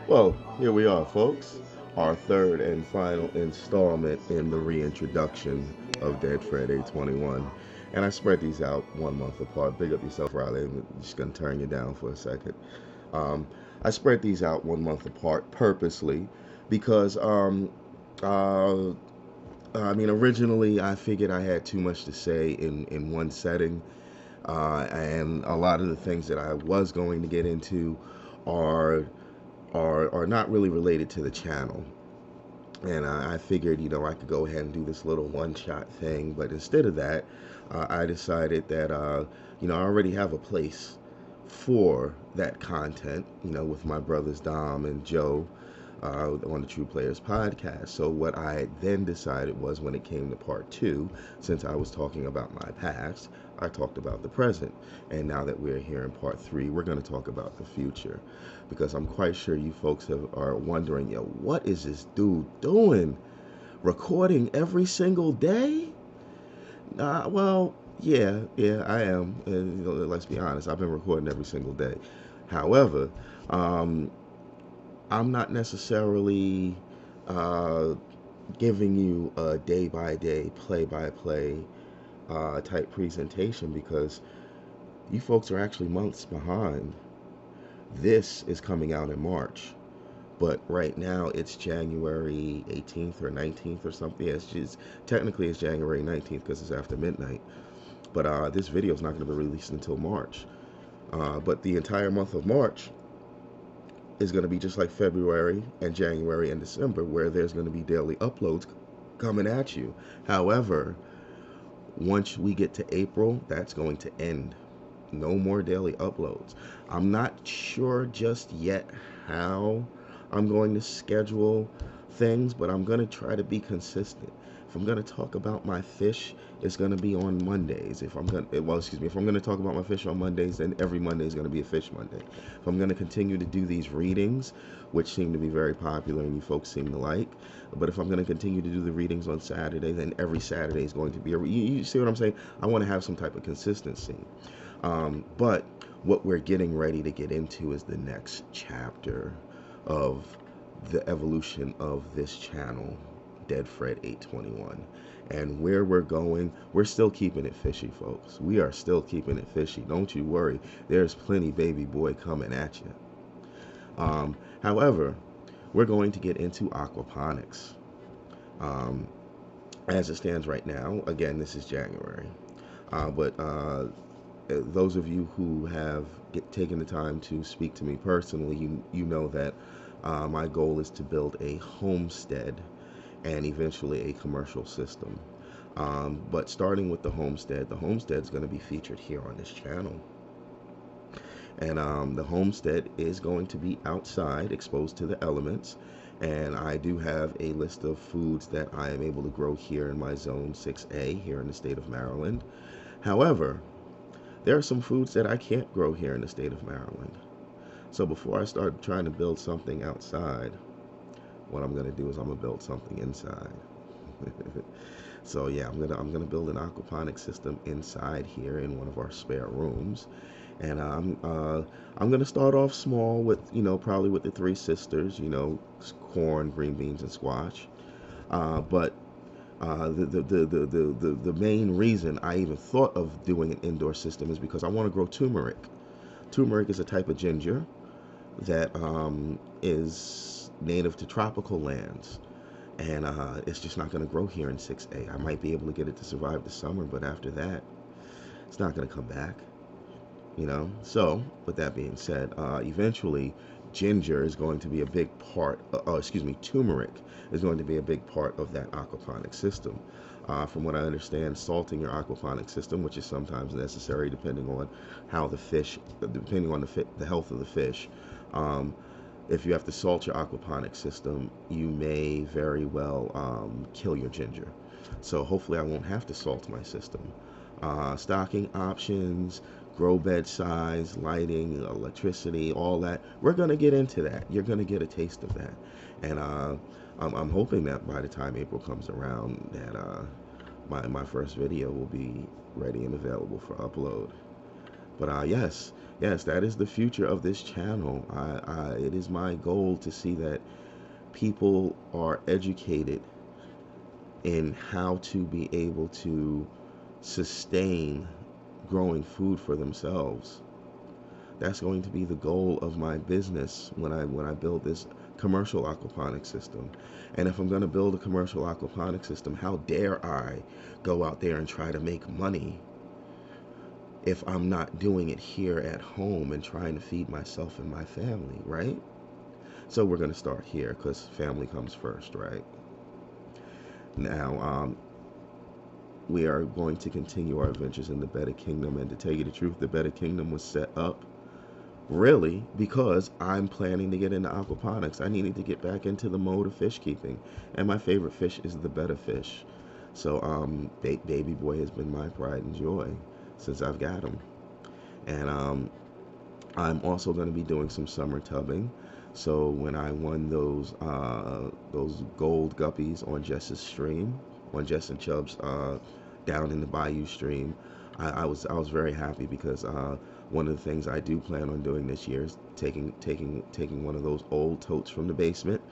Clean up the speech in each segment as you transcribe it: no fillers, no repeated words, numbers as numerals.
Well, here we are, folks. Our third and final installment in the reintroduction of Dead Fred 821. And I spread these out 1 month apart. Big up yourself, Riley. I'm just going to turn you down for a second. Um, I spread these out 1 month apart purposely because, uh, I mean, originally I figured I had too much to say in one setting. And a lot of the things that I was going to get into are are not really related to the channel. And I figured, I could go ahead and do this little one-shot thing. But instead of that, I decided that, I already have a place for that content, with my brothers Dom and Joe on the True Players podcast. So what I then decided was when it came to part two, since I was talking about my past, I talked about the present. And now that we're here in part three, we're going to talk about the future. Because I'm quite sure you folks are wondering, what is this dude doing? Recording every single day? Well, yeah, I am. And, let's be honest, I've been recording every single day. However, um, I'm not necessarily uh, giving you a day by day, play by play type presentation because you folks are actually months behind. This is coming out in March, but right now it's January 18th or 19th or something. Yeah, technically it's January 19th because it's after midnight. But this video is not going to be released until March. But the entire month of March is going to be just like February and January and December, where there's going to be daily uploads coming at you. However, once we get to April, that's going to end. No more daily uploads. I'm not sure just yet how I'm going to schedule things, but I'm going to try to be consistent. If I'm going to talk about my fish, it's going to be on Mondays. If I'm going to talk about my fish on Mondays, then every Monday is going to be a fish Monday. If I'm going to continue to do these readings, which seem to be very popular and you folks seem to like, but if I'm going to continue to do the readings on Saturday, then every Saturday is going to be you see what I'm saying? I want to have some type of consistency. But what we're getting ready to get into is the next chapter of the evolution of this channel, Dead Fred 821. And where we're going, we're still keeping it fishy, folks. We are still keeping it fishy. Don't you worry. There's plenty baby boy coming at you. However, we're going to get into aquaponics. Um, as it stands right now, again, this is January. But those of you who have taken the time to speak to me personally, you know that my goal is to build a homestead and eventually a commercial system. But starting with the homestead is going to be featured here on this channel. And the homestead is going to be outside, exposed to the elements. And I do have a list of foods that I am able to grow here in my zone 6A here in the state of Maryland. However, there are some foods that I can't grow here in the state of Maryland. So before I start trying to build something outside, what I'm gonna do is I'm gonna build something inside. So yeah, I'm gonna build an aquaponic system inside here in one of our spare rooms, and I'm gonna start off small with probably with the three sisters, corn, green beans, and squash. But the main reason I even thought of doing an indoor system is because I want to grow turmeric. Turmeric is a type of ginger that is native to tropical lands, and it's just not going to grow here in 6A. I might be able to get it to survive the summer, but after that, it's not going to come back. So with that being said, eventually ginger is going to be a big part, turmeric is going to be a big part of that aquaponic system. From what I understand, salting your aquaponic system, which is sometimes necessary depending on the health of the fish. If you have to salt your aquaponic system, you may very well kill your ginger. So hopefully I won't have to salt my system. Stocking options, grow bed size, lighting, electricity, all that. We're going to get into that. You're going to get a taste of that. And I'm hoping that by the time April comes around that my first video will be ready and available for upload. But yes, yes, that is the future of this channel. It is my goal to see that people are educated in how to be able to sustain growing food for themselves. That's going to be the goal of my business when I build this commercial aquaponics system. And if I'm going to build a commercial aquaponics system, how dare I go out there and try to make money if I'm not doing it here at home and trying to feed myself and my family, right? So we're going to start here because family comes first, right? Now, we are going to continue our adventures in the Better Kingdom. And to tell you the truth, the Better Kingdom was set up really because I'm planning to get into aquaponics. I needed to get back into the mode of fish keeping. And my favorite fish is the betta fish. So baby boy has been my pride and joy since I've got him. And I'm also going to be doing some summer tubbing. So when I won those gold guppies on Jess's stream, on Jess and Chubb's down in the Bayou stream, I was very happy because one of the things I do plan on doing this year is taking one of those old totes from the basement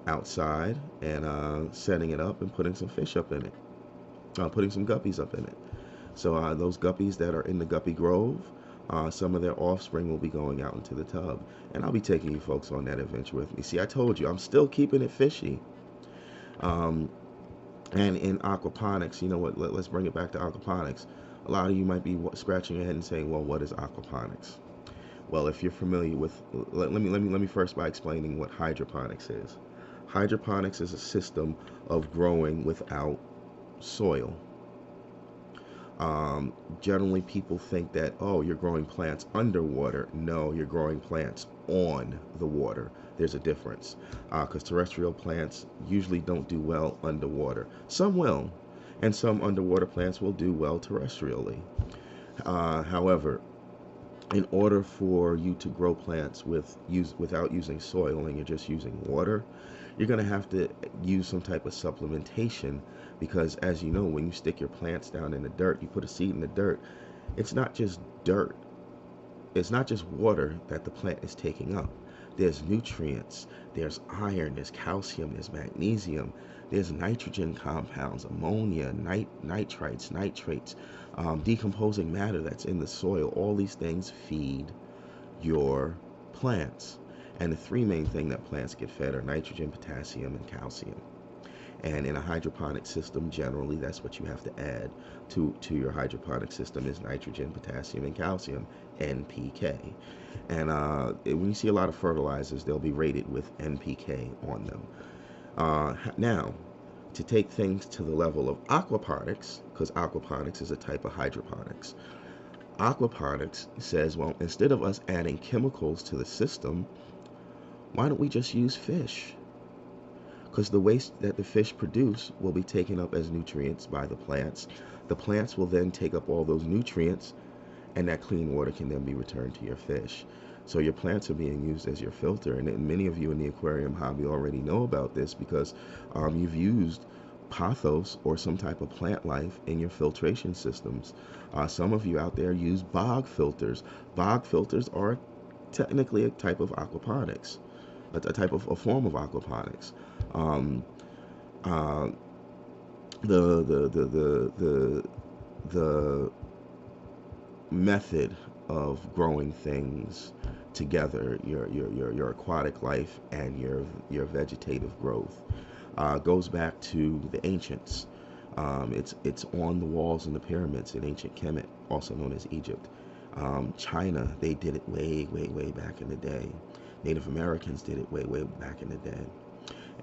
outside and setting it up and putting some fish up in it, putting some guppies up in it. So those guppies that are in the guppy grove, some of their offspring will be going out into the tub, and I'll be taking you folks on that adventure with me. See, I told you, I'm still keeping it fishy. Um, and in aquaponics, you know what? Let's bring it back to aquaponics. A lot of you might be scratching your head and saying, "Well, what is aquaponics?" Well, if you're familiar with, let me first by explaining what hydroponics is. Hydroponics is a system of growing without soil. Generally, people think that, oh, you're growing plants underwater. No, you're growing plants on the water. There's a difference because terrestrial plants usually don't do well underwater. Some will, and some underwater plants will do well terrestrially. However, in order for you to grow plants without using soil and you're just using water, you're going to have to use some type of supplementation because, as you know, when you stick your plants down in the dirt, you put a seed in the dirt, it's not just dirt. It's not just water that the plant is taking up. There's nutrients, there's iron, there's calcium, there's magnesium, there's nitrogen compounds, ammonia, nitrites, nitrates, decomposing matter that's in the soil. All these things feed your plants. And the three main things that plants get fed are nitrogen, potassium, and calcium. And in a hydroponic system, generally, that's what you have to add to your hydroponic system is nitrogen, potassium, and calcium, NPK. And when you see a lot of fertilizers, they'll be rated with NPK on them. Now, to take things to the level of aquaponics, because aquaponics is a type of hydroponics, aquaponics says, well, instead of us adding chemicals to the system, why don't we just use fish? Because the waste that the fish produce will be taken up as nutrients by the plants. The plants will then take up all those nutrients, and that clean water can then be returned to your fish. So your plants are being used as your filter, and many of you in the aquarium hobby already know about this because you've used pothos or some type of plant life in your filtration systems. Some of you out there use bog filters. Bog filters are technically a type of aquaponics, a form of aquaponics. The method of growing things together, your aquatic life and your vegetative growth, goes back to the ancients. It's on the walls in the pyramids in ancient Kemet, also known as Egypt. China, they did it way back in the day. Native Americans did it way back in the day.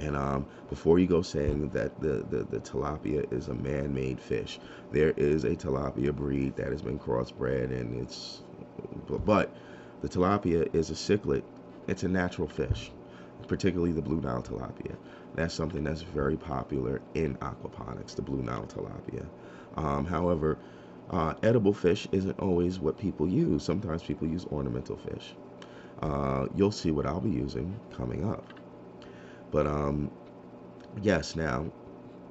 And before you go saying that the tilapia is a man-made fish, there is a tilapia breed that has been crossbred, and but the tilapia is a cichlid. It's a natural fish, particularly the blue Nile tilapia. That's something that's very popular in aquaponics, the blue Nile tilapia. However, edible fish isn't always what people use. Sometimes people use ornamental fish. You'll see what I'll be using coming up. But yes, now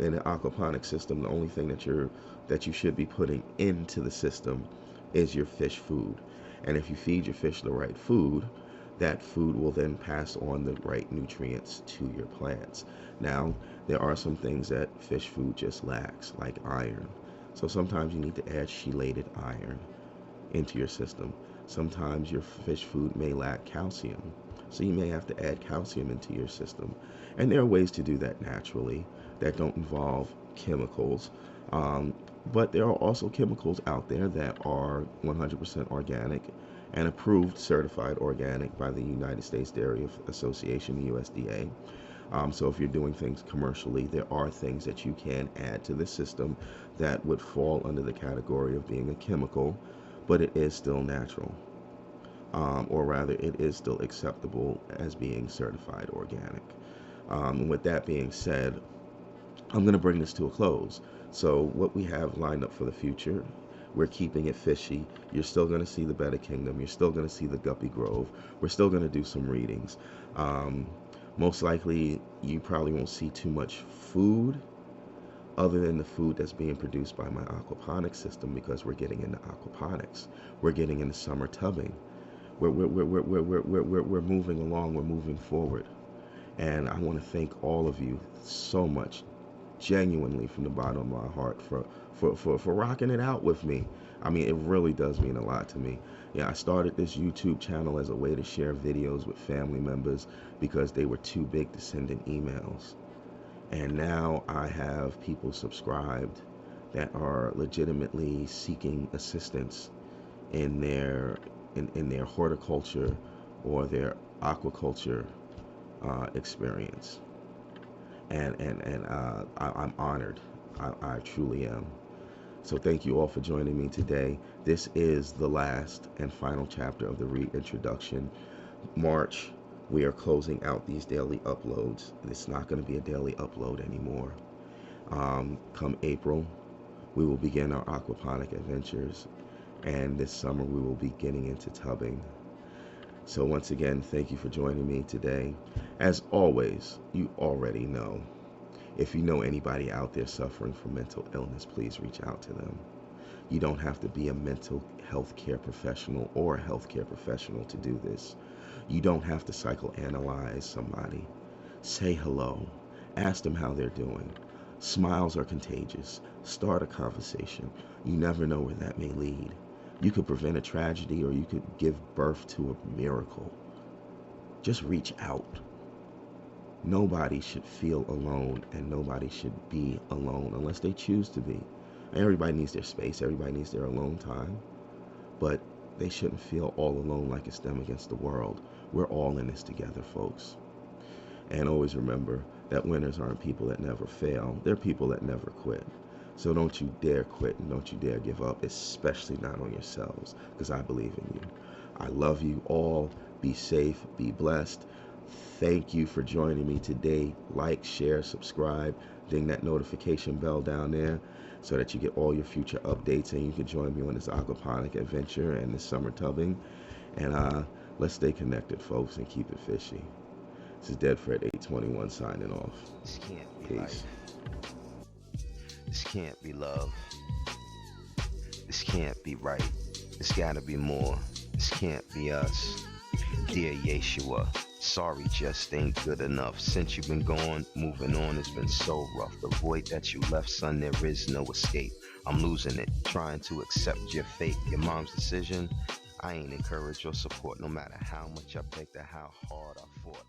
in an aquaponic system, the only thing that you should be putting into the system is your fish food. And if you feed your fish the right food, that food will then pass on the right nutrients to your plants. Now, there are some things that fish food just lacks, like iron. So sometimes you need to add chelated iron into your system. Sometimes your fish food may lack calcium. So you may have to add calcium into your system. And there are ways to do that naturally that don't involve chemicals. Um, but there are also chemicals out there that are 100% organic and approved certified organic by the United States Dairy Association, the USDA. So if you're doing things commercially, there are things that you can add to the system that would fall under the category of being a chemical, but it is still natural. Or rather, it is still acceptable as being certified organic. And with that being said, I'm going to bring this to a close. So what we have lined up for the future, we're keeping it fishy. You're still going to see the Better Kingdom. You're still going to see the Guppy Grove. We're still going to do some readings. Most likely, you probably won't see too much food other than the food that's being produced by my aquaponics system, because we're getting into aquaponics. We're getting into summer tubbing. We're moving along. We're moving forward. And I want to thank all of you so much, genuinely from the bottom of my heart, for rocking it out with me. I mean, it really does mean a lot to me. Yeah, I started this YouTube channel as a way to share videos with family members because they were too big to send in emails. And now I have people subscribed that are legitimately seeking assistance in their their horticulture or their aquaculture experience. And I'm honored. I truly am. So thank you all for joining me today. This is the last and final chapter of the Reintroduction. March, we are closing out these daily uploads. It's not going to be a daily upload anymore. Come April, we will begin our aquaponic adventures. And this summer, we will be getting into tubbing. So once again, thank you for joining me today. As always, you already know, if you know anybody out there suffering from mental illness, please reach out to them. You don't have to be a mental health care professional or a healthcare professional to do this. You don't have to psychoanalyze somebody. Say hello. Ask them how they're doing. Smiles are contagious. Start a conversation. You never know where that may lead. You could prevent a tragedy, or you could give birth to a miracle. Just reach out. Nobody should feel alone, and nobody should be alone unless they choose to be. Everybody needs their space. Everybody needs their alone time. But they shouldn't feel all alone like it's them against the world. We're all in this together, folks. And always remember that winners aren't people that never fail. They're people that never quit. So don't you dare quit, and don't you dare give up, especially not on yourselves, because I believe in you. I love you all. Be safe. Be blessed. Thank you for joining me today. Like, share, subscribe, ding that notification bell down there so that you get all your future updates, and you can join me on this aquaponic adventure and this summer tubbing. And let's stay connected, folks, and keep it fishy. This is Dead Fred 821 signing off. This can't be Peace. life. This can't be love. This can't be right. This gotta be more. This can't be us. Dear Yeshua, sorry just ain't good enough. Since you've been gone, moving on has been so rough. The void that you left, son, there is no escape. I'm losing it, trying to accept your fate. Your mom's decision, I ain't encouraged or support, no matter how much I begged or how hard I fought.